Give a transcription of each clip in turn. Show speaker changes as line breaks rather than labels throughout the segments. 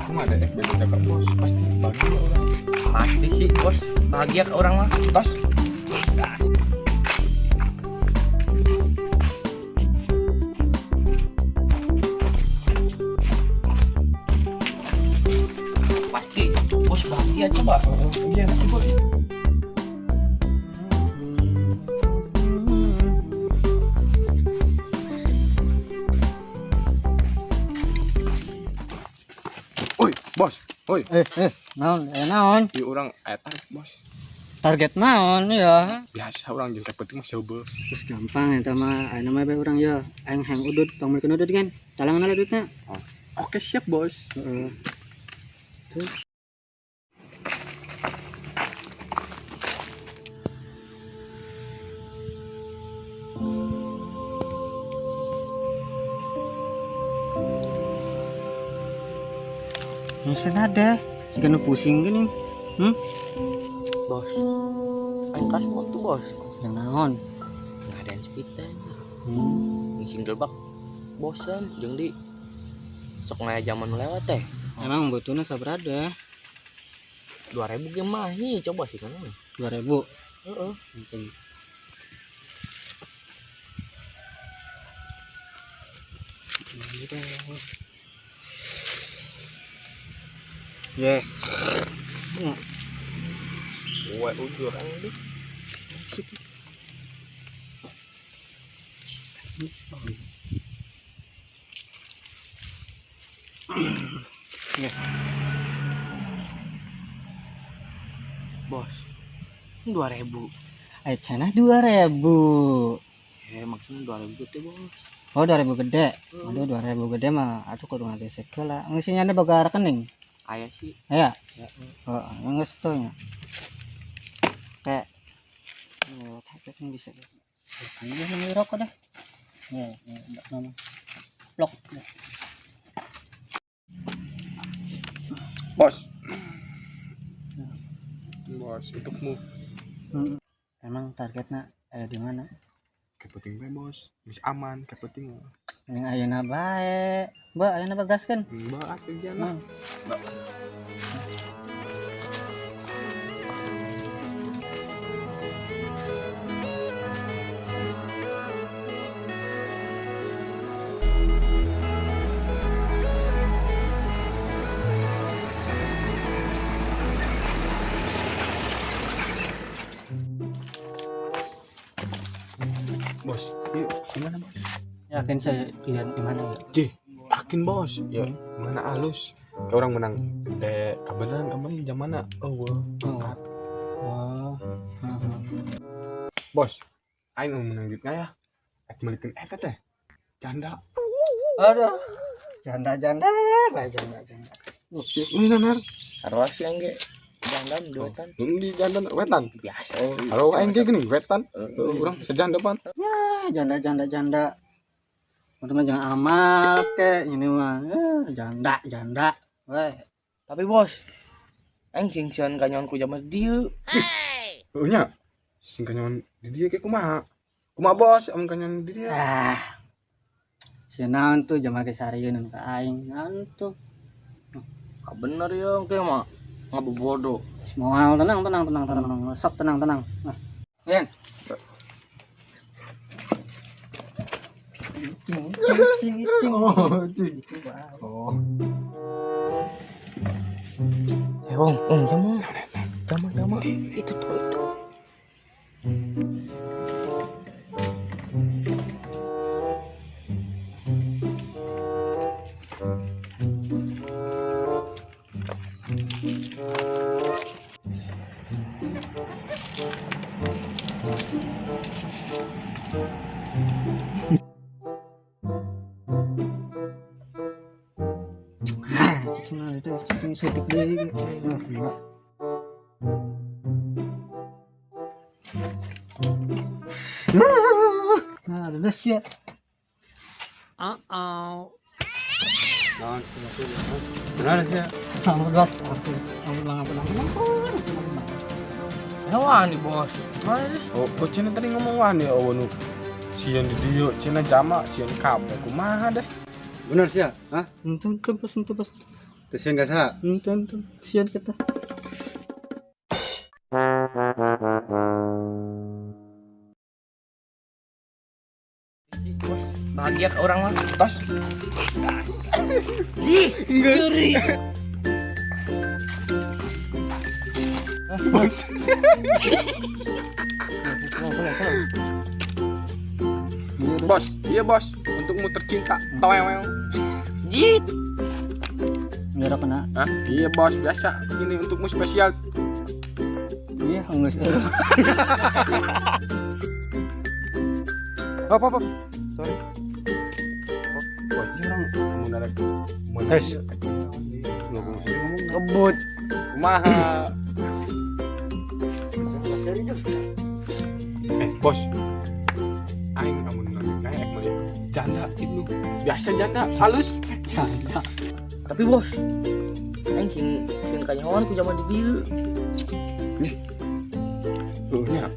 Cuma ada FB cakap bos, pasti bahagia orang.
Pasti sih bos, bahagia ke orang mah.
Bos,
Gas. Pasti bos bahagia coba.
iya nanti bos. Oi, bos. Oi,
Naon?
di orang target bos.
Target naon ya?
Biasa orang jeung penting mah coba.
Terus gampang eta mah, aya nama bae urang ya. Aing hang udud, tong meukeun udud kan. Talangan ala ududna.
Oke, siap bos.
Heeh. Nyusun ada, jika nu pusing gini.
Bos, aing kas tuh bos.
Yang naon?
Nggak ada yang speednya.
Hmm.
Yang single bak bosan jeung di sok ngaya zaman nu lewat teh.
Emang butuhnya sabrada
2000 ge mah hi coba sih kan.
2000.
Heeh.
Penting. Ya.
Uwe ujur ang di.
Ya.
Bos. 2000.
Cenah 2000.
Ya maksudnya 2000 teh bos.
Oh 2000 gede. Aduh 2000 gede mah atuh kudu ngagesek heula. Ngisinya ada boga rekening.
Aya sih.
Aya.
Ya.
Oh, yang geus teu nya. Kayak tapi kan bisa. Ini bisa rokok dah. Ya, enggak nama. Blok.
Bos. Bos, untukmu.
Emang targetnya di mana?
Kepenting bae bos. Bisa aman, kepenting.
Yang ayeuna bae. Mbak, ayeuna bagaskeun.
Mbak atuh jalan. Mbak. Bos, yuk gimana bos?
Yakin saya di mana ya?
Yakin bos, ya mana halus. Kayak orang menang kabeneran kemarin jam mana? Oh, angkat.
Oh.
Bos, aing mau menang duitnya ya. Balikin eta teh. Janda.
Aduh. Janda. Bae janda.
Ini nanar.
Sarua sih yang ge. Jandam duetan.
Di janda wetan.
Biasa.
Kalau aing ge gini wetan. Urang sejanda pan.
Janda. Udah mah jangan amal ke ini mah. Janda. Weh.
Tapi bos, aing singsian kanyon ku zaman dieu.
Oh nya. Sing kanyon di dia kayak kumaha? Kumaha bos, am kanyon di dia.
Si naon tuh jama ge sarieun ka aing ngantuk.
Ka bener ya ke mah ngabobodo.
Moal tenang. Sok tenang. Nah. Yen. Cing. Oh.
Jama. Itu tuh.
Cing sedik deui. Nah, nah, leles ya. Benar sih ya. Ampun bos. Ampun.
Hewan nih bos.
Oh, kok cina tadi ngomong wani nu sian di dia, cina jama, sian kabeh kumaha deh.
Benar sih ya. Hah? Entu bos.
Kasihan gak sah?
Tuh. Sian kita.
Bos, bahagia ke orang mah.
Bos.
Di, curi.
Bos, iya bos, untukmu tercinta. Toew.
Jit.
Ngira kena.
Hah? Iya bos, biasa. Ini untukmu spesial.
Iya, enggak sih.
Apa? Sorry.
Bos, ini orang kamu nada.
Hes.
Ngebut. Kumaha. Bos. Aing kamu nada melihat janda itu. Biasa janda, halus.
Canda.
Tapi bos, aing king kanyawan ku zaman di dieu.
Tuhnya.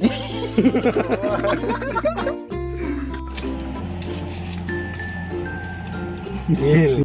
Gil.